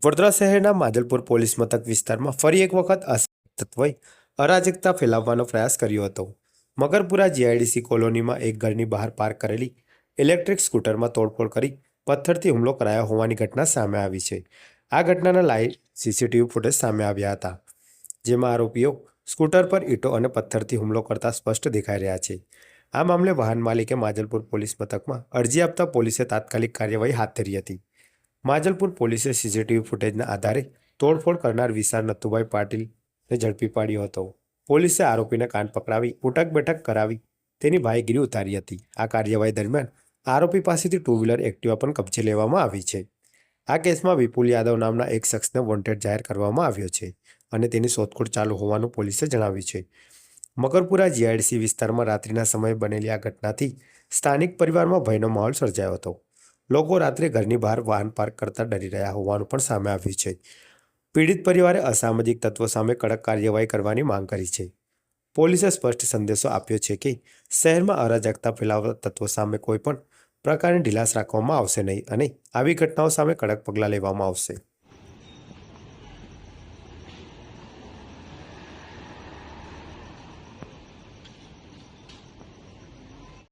વડોદરા શહેરના માજલપુર પોલીસ મથક વિસ્તારમાં ફરી એક વખત અસામાજિક તત્વોએ અરાજકતા ફેલાવવાનો પ્રયાસ કર્યો હતો। મગરપુરા જીઆઈડીસી કોલોનીમાં એક ઘરની બહાર પાર્ક કરેલી ઇલેક્ટ્રિક સ્કૂટરમાં તોડફોડ કરી પથ્થરથી હુમલો કરાયો હોવાની ઘટના સામે આવી છે। આ ઘટનાના લાઈવ સીસીટીવી ફૂટેજ સામે આવ્યા હતા, જેમાં આરોપીઓ સ્કૂટર પર ઈંટો અને પથ્થરથી હુમલો કરતા સ્પષ્ટ દેખાઈ રહ્યા છે। આ મામલે વાહન માલિકે માજલપુર પોલીસ મથકમાં અરજી આપતા પોલીસે તાત્કાલિક કાર્યવાહી હાથ ધરી હતી। માજલપુર પોલીસે સીસીટીવી ફૂટેજના આધારે તોડફોડ કરનાર વિશાળ નથુભાઈ પાટીલને ઝડપી પાડ્યો હતો। પોલીસે આરોપીને કાન પકડાવી ઉઠક બેઠક કરાવી તેની ભાઈગીરી ઉતારી હતી। આ કાર્યવાહી દરમિયાન આરોપી પાસેથી 2 વ્હીલર એક્ટિવા પણ કબજે લેવામાં આવી છે। આ કેસમાં વિપુલ યાદવ નામના એક શખ્સને વોન્ટેડ જાહેર કરવામાં આવ્યો છે અને તેની શોધખોળ ચાલુ હોવાનું પોલીસે જણાવ્યું છે। મગરપુરા જીઆઈડીસી વિસ્તારમાં રાત્રિના સમયે બનેલી આ ઘટનાથી સ્થાનિક પરિવારમાં ભયનો માહોલ સર્જાયો હતો। લોકો રાત્રે ઘરની બહાર વાહન પાર્ક કરતા ડરી રહ્યા હોવાનું પણ સામે આવ્યું છે। પીડિત પરિવારે અસામાજિક તત્વો સામે કડક કાર્યવાહી કરવાની માંગ કરી છે। પોલીસે સ્પષ્ટ સંદેશો આપ્યો છે કે શહેરમાં અરાજકતા ફેલાવતા તત્વો સામે કોઈ પણ પ્રકારની ઢીલાસ રાખવામાં આવશે નહીં અને આવી ઘટનાઓ સામે કડક પગલાં લેવામાં આવશે।